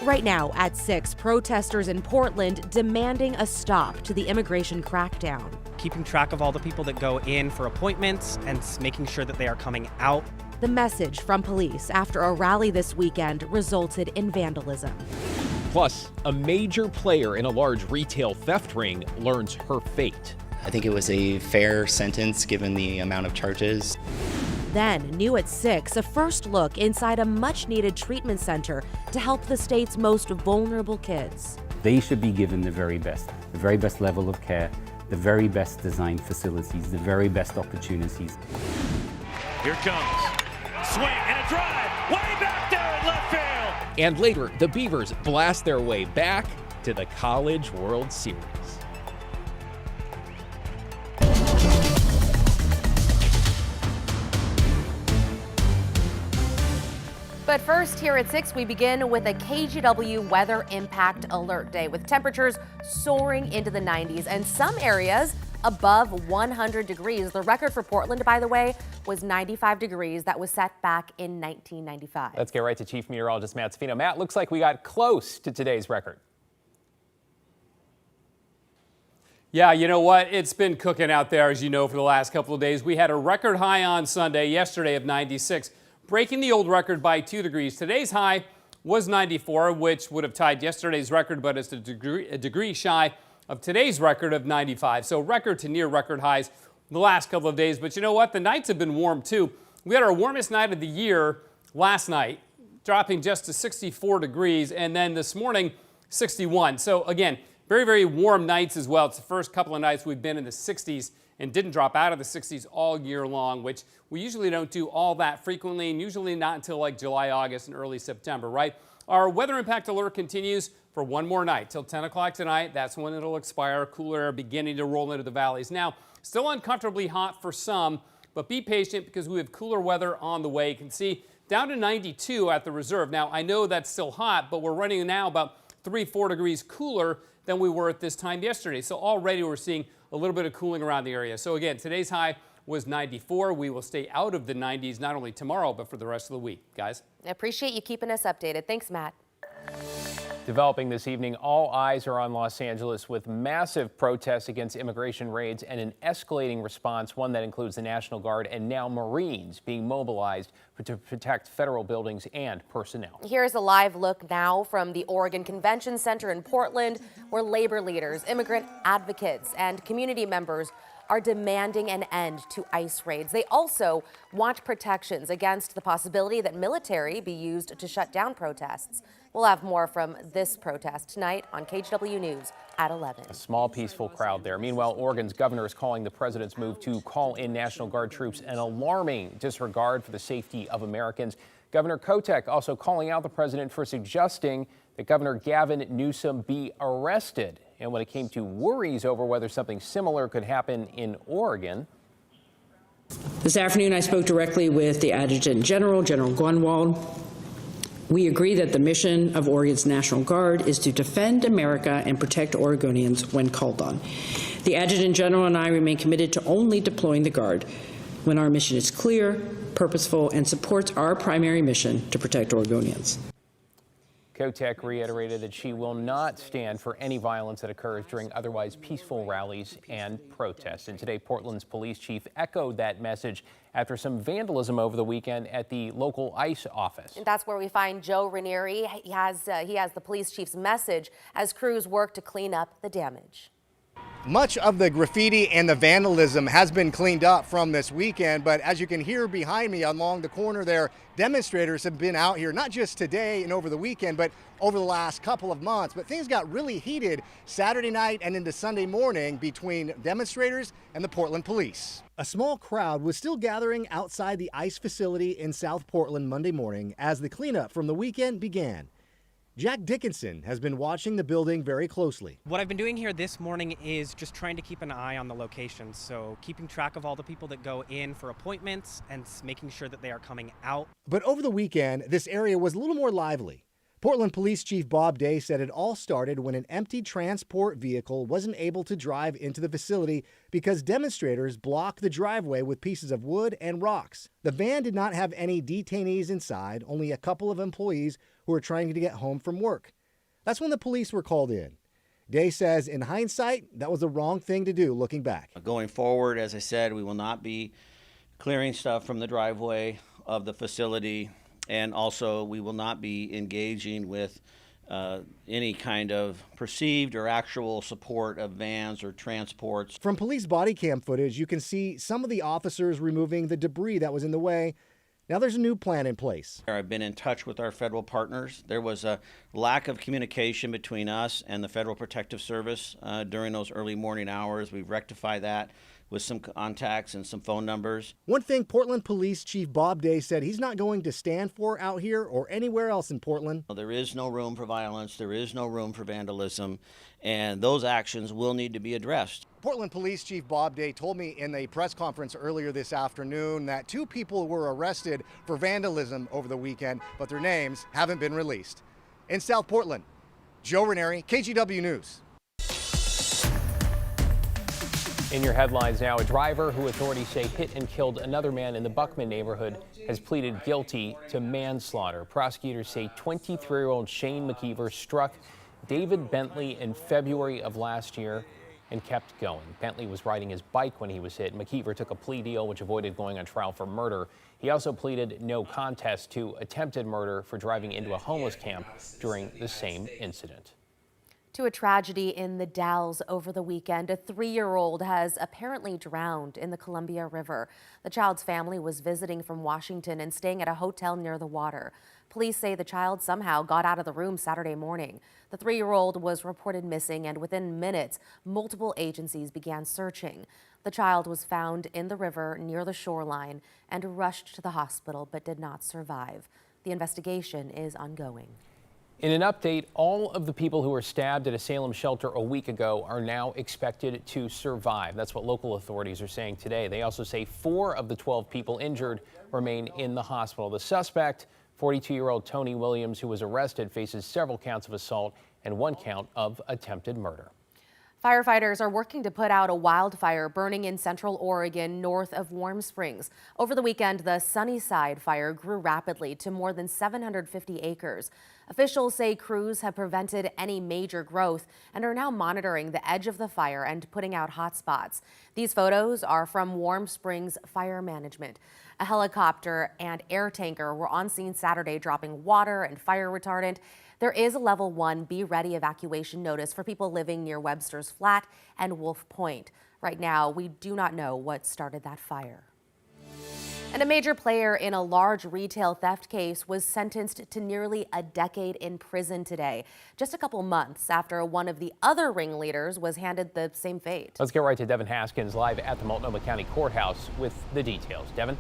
Right now, at 6, protesters in Portland demanding a stop to the immigration crackdown. Keeping track of all the people that go in for appointments and making sure that they are coming out. The message from police after a rally this weekend resulted in vandalism. Plus, a major player in a large retail theft ring learns her fate. I think it was a fair sentence given the amount of charges. Then, new at 6, a first look inside a much-needed treatment center to help the state's most vulnerable kids. They should be given the very best level of care, the very best designed facilities, the very best opportunities. Here comes. Swing and a drive. Way back there in left field. And later, the Beavers blast their way back to the College World Series. But first, here at 6, we begin with a KGW weather impact alert day with temperatures soaring into the 90s and some areas above 100 degrees. The record for Portland, by the way, was 95 degrees. That was set back in 1995. Let's get right to Chief Meteorologist Matt Sfino. Matt, looks like we got close to today's record. Yeah, you know what? It's been cooking out there, as you know, for the last couple of days. We had a record high on Sunday, yesterday, of 96. Breaking the old record by 2 degrees. Today's high was 94, which would have tied yesterday's record, but it's a degree shy of today's record of 95. So record to near record highs the last couple of days. But you know what? The nights have been warm too. We had our warmest night of the year last night, dropping just to 64 degrees, and then this morning 61. So again, very, very warm nights as well. It's the first couple of nights we've been in the 60s and didn't drop out of the 60s all year long, which we usually don't do all that frequently, and usually not until like July, August, and early September, right? Our weather impact alert continues for one more night till 10 o'clock tonight. That's when it'll expire. Cooler air beginning to roll into the valleys. Now, still uncomfortably hot for some, but be patient because we have cooler weather on the way. You can see down to 92 at the reserve. Now, I know that's still hot, but we're running now about 3-4 degrees cooler than we were at this time yesterday. So already we're seeing a little bit of cooling around the area. So again, today's high was 94. We will stay out of the 90s not only tomorrow, but for the rest of the week. Guys? I appreciate you keeping us updated. Thanks, Matt. Developing this evening, all eyes are on Los Angeles with massive protests against immigration raids and an escalating response, one that includes the National Guard and now Marines being mobilized to protect federal buildings and personnel. Here's a live look now from the Oregon Convention Center in Portland, where labor leaders, immigrant advocates, and community members are demanding an end to ICE raids. They also want protections against the possibility that military be used to shut down protests. We'll have more from this protest tonight on KGW News at 11. A small, peaceful crowd there. Meanwhile, Oregon's governor is calling the president's move to call in National Guard troops an alarming disregard for the safety of Americans. Governor Kotek also calling out the president for suggesting that Governor Gavin Newsom be arrested. And when it came to worries over whether something similar could happen in Oregon. This afternoon, I spoke directly with the Adjutant General, General Grunwald. We agree that the mission of Oregon's National Guard is to defend America and protect Oregonians when called on. The Adjutant General and I remain committed to only deploying the Guard when our mission is clear, purposeful, and supports our primary mission to protect Oregonians. Kotek reiterated that she will not stand for any violence that occurs during otherwise peaceful rallies and protests. And today, Portland's police chief echoed that message after some vandalism over the weekend at the local ICE office. And that's where we find Joe Ranieri. He has the police chief's message as crews work to clean up the damage. Much of the graffiti and the vandalism has been cleaned up from this weekend, but as you can hear behind me along the corner there, demonstrators have been out here not just today and over the weekend, but over the last couple of months. But things got really heated Saturday night and into Sunday morning between demonstrators and the Portland police. A small crowd was still gathering outside the ICE facility in South Portland Monday morning as the cleanup from the weekend began. Jack Dickinson has been watching the building very closely. What I've been doing here this morning is just trying to keep an eye on the locations. So keeping track of all the people that go in for appointments and making sure that they are coming out. But over the weekend, this area was a little more lively. Portland Police Chief Bob Day said it all started when an empty transport vehicle wasn't able to drive into the facility because demonstrators blocked the driveway with pieces of wood and rocks. The van did not have any detainees inside, only a couple of employees who are trying to get home from work. That's when the police were called in. Day says, in hindsight, that was the wrong thing to do looking back. Going forward, as I said, we will not be clearing stuff from the driveway of the facility, and also we will not be engaging with any kind of perceived or actual support of vans or transports. From police body cam footage, you can see some of the officers removing the debris that was in the way. Now there's a new plan in place. I've been in touch with our federal partners. There was a lack of communication between us and the Federal Protective Service during those early morning hours. We've rectified that with some contacts and some phone numbers. One thing Portland Police Chief Bob Day said he's not going to stand for out here or anywhere else in Portland. There is no room for violence. There is no room for vandalism, and those actions will need to be addressed. Portland Police Chief Bob Day told me in a press conference earlier this afternoon that 2 people were arrested for vandalism over the weekend, but their names haven't been released. In South Portland, Joe Ranieri, KGW News. In your headlines now, a driver who authorities say hit and killed another man in the Buckman neighborhood has pleaded guilty to manslaughter. Prosecutors say 23-year-old Shane McKeever struck David Bentley in February of last year and kept going. Bentley was riding his bike when he was hit. McKeever took a plea deal which avoided going on trial for murder. He also pleaded no contest to attempted murder for driving into a homeless camp during the same incident. To a tragedy in the Dalles over the weekend. A 3-year-old has apparently drowned in the Columbia River. The child's family was visiting from Washington and staying at a hotel near the water. Police say the child somehow got out of the room Saturday morning. The 3-year-old was reported missing, and within minutes, multiple agencies began searching. The child was found in the river near the shoreline and rushed to the hospital but did not survive. The investigation is ongoing. In an update, all of the people who were stabbed at a Salem shelter a week ago are now expected to survive. That's what local authorities are saying today. They also say 4 of the 12 people injured remain in the hospital. The suspect, 42-year-old Tony Williams, who was arrested, faces several counts of assault and 1 count of attempted murder. Firefighters are working to put out a wildfire burning in central Oregon north of Warm Springs. Over the weekend, the Sunnyside fire grew rapidly to more than 750 acres. Officials say crews have prevented any major growth and are now monitoring the edge of the fire and putting out hot spots. These photos are from Warm Springs Fire Management. A helicopter and air tanker were on scene Saturday dropping water and fire retardant. There is a level 1 be ready evacuation notice for people living near Webster's Flat and Wolf Point. Right now, we do not know what started that fire. And a major player in a large retail theft case was sentenced to nearly a decade in prison today, just a couple months after one of the other ringleaders was handed the same fate. Let's get right to Devin Haskins live at the Multnomah County Courthouse with the details. Devin?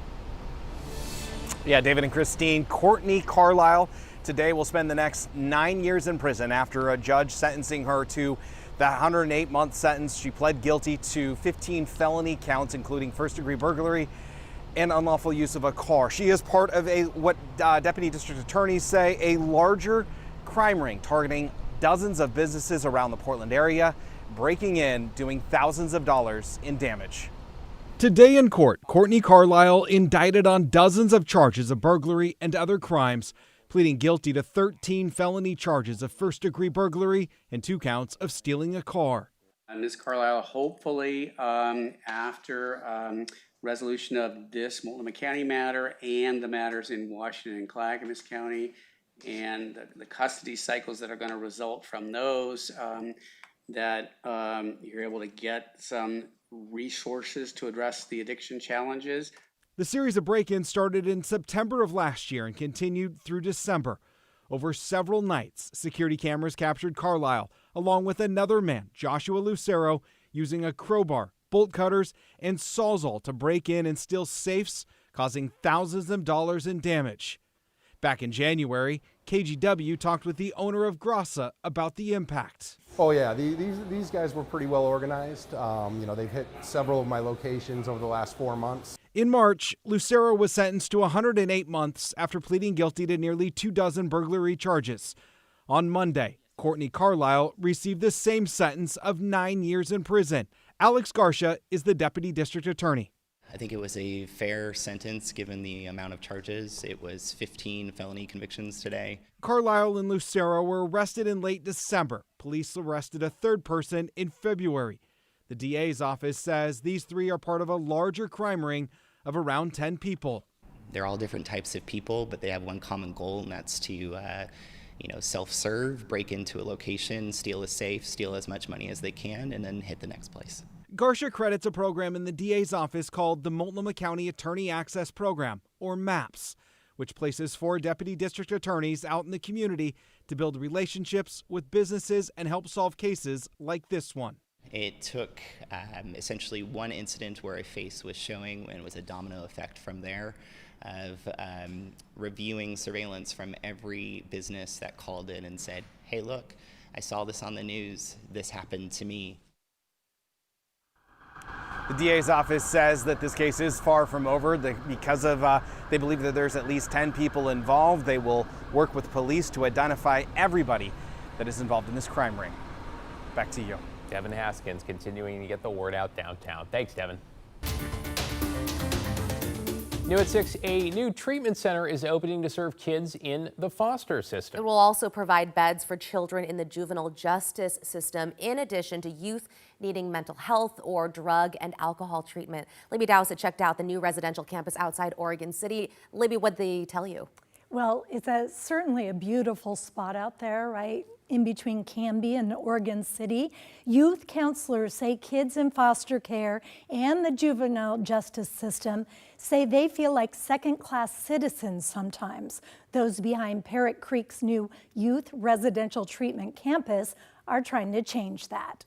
Yeah, David and Christine, Courtney Carlisle today will spend the next 9 years in prison after a judge sentencing her to the 108-month sentence. She pled guilty to 15 felony counts, including first-degree burglary and unlawful use of a car. She is part of what deputy district attorneys say, a larger crime ring targeting dozens of businesses around the Portland area, breaking in, doing thousands of dollars in damage. Today in court, Courtney Carlisle indicted on dozens of charges of burglary and other crimes, pleading guilty to 13 felony charges of first-degree burglary and 2 counts of stealing a car. Ms. Carlisle, hopefully after resolution of this Multnomah County matter and the matters in Washington and Clackamas County and the custody cycles that are going to result from those, that you're able to get some resources to address the addiction challenges. The series of break-ins started in September of last year and continued through December. Over several nights, security cameras captured Carlisle, along with another man, Joshua Lucero, using a crowbar, bolt cutters, and Sawzall to break in and steal safes, causing thousands of dollars in damage. Back in January, KGW talked with the owner of Grassa about the impact. Oh yeah, these guys were pretty well organized. They've hit several of my locations over the last 4 months. In March, Lucero was sentenced to 108 months after pleading guilty to nearly 24 burglary charges. On Monday, Courtney Carlisle received the same sentence of 9 years in prison. Alex Garcia is the deputy district attorney. I think it was a fair sentence given the amount of charges. It was 15 felony convictions today. Carlisle and Lucero were arrested in late December. Police arrested a third person in February. The DA's office says these three are part of a larger crime ring of around 10 people. They're all different types of people, but they have one common goal, and that's to self-serve, break into a location, steal a safe, steal as much money as they can, and then hit the next place. Garcia credits a program in the DA's office called the Multnomah County Attorney Access Program, or MAPS, which places 4 deputy district attorneys out in the community to build relationships with businesses and help solve cases like this one. It took essentially one incident where a face was showing, and it was a domino effect from there of reviewing surveillance from every business that called in and said, hey, look, I saw this on the news. This happened to me. The DA's office says that this case is far from over because of they believe that there's at least 10 people involved. They will work with police to identify everybody that is involved in this crime ring. Back to you. Devin Haskins continuing to get the word out downtown. Thanks, Devin. New at 6, a new treatment center is opening to serve kids in the foster system. It will also provide beds for children in the juvenile justice system, in addition to youth needing mental health or drug and alcohol treatment. Libby Dowsett checked out the new residential campus outside Oregon City. Libby, what'd they tell you? Well, it's certainly a beautiful spot out there, right? In between Canby and Oregon City. Youth counselors say kids in foster care and the juvenile justice system say they feel like second-class citizens sometimes. Those behind Parrot Creek's new youth residential treatment campus are trying to change that.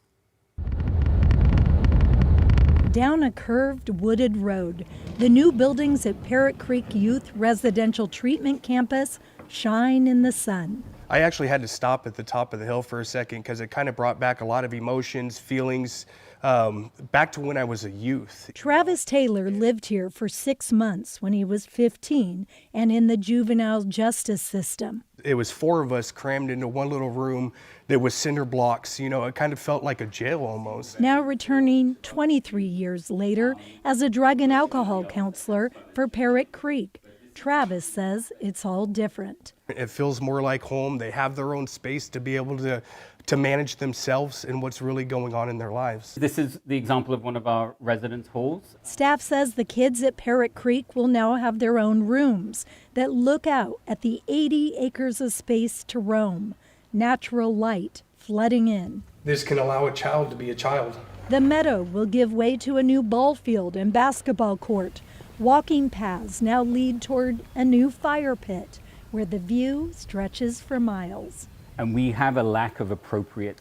Down a curved wooded road, the new buildings at Parrot Creek Youth Residential Treatment Campus shine in the sun. I actually had to stop at the top of the hill for a second because it kind of brought back a lot of emotions, feelings, back to when I was a youth. Travis Taylor lived here for 6 months when he was 15 and in the juvenile justice system. It was 4 of us crammed into one little room that was cinder blocks. You know, it kind of felt like a jail almost. Now returning 23 years later as a drug and alcohol counselor for Parrot Creek. Travis says it's all different. It feels more like home. They have their own space to be able to manage themselves and what's really going on in their lives. This is the example of one of our residence halls. Staff says the kids at Parrot Creek will now have their own rooms that look out at the 80 acres of space to roam. Natural light flooding in. This can allow a child to be a child. The meadow will give way to a new ball field and basketball court. Walking paths now lead toward a new fire pit where the view stretches for miles. And we have a lack of appropriate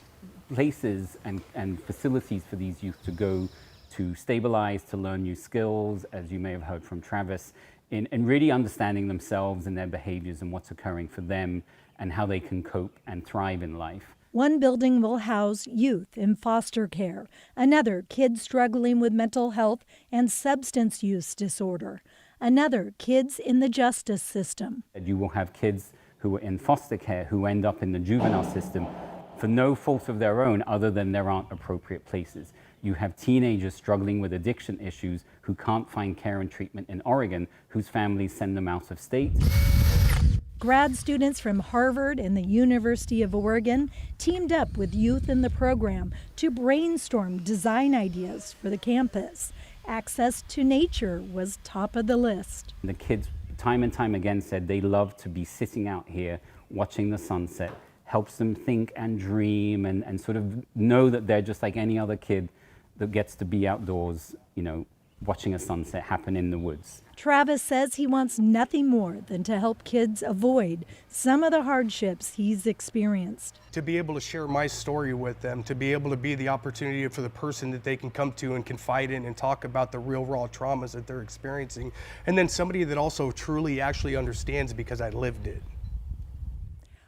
places and facilities for these youth to go to stabilize, to learn new skills, as you may have heard from Travis, in really understanding themselves and their behaviors and what's occurring for them and how they can cope and thrive in life. One building will house youth in foster care, another kids struggling with mental health and substance use disorder, another kids in the justice system. You will have kids who are in foster care who end up in the juvenile system for no fault of their own other than there aren't appropriate places. You have teenagers struggling with addiction issues who can't find care and treatment in Oregon, whose families send them out of state. Grad students from Harvard and the University of Oregon teamed up with youth in the program to brainstorm design ideas for the campus. Access to nature was top of the list. The kids time and time again said they love to be sitting out here watching the sunset. Helps them think and dream and sort of know that they're just like any other kid that gets to be outdoors, you know, watching a sunset happen in the woods. Travis says he wants nothing more than to help kids avoid some of the hardships he's experienced. To be able to share my story with them, to be able to be the opportunity for the person that they can come to and confide in and talk about the real raw traumas that they're experiencing. And then somebody that also truly actually understands because I lived it.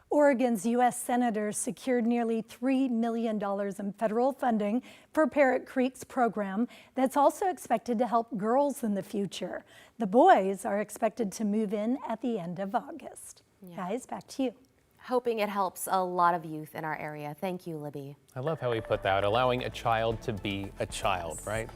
Oregon's U.S. senators secured nearly $3 million in federal funding for Parrot Creek's program that's also expected to help girls in the future. The boys are expected to move in at the end of August. Guys, back to you. Hoping it helps a lot of youth in our area. Thank you, Libby. I love how he put that, allowing a child to be a child, right?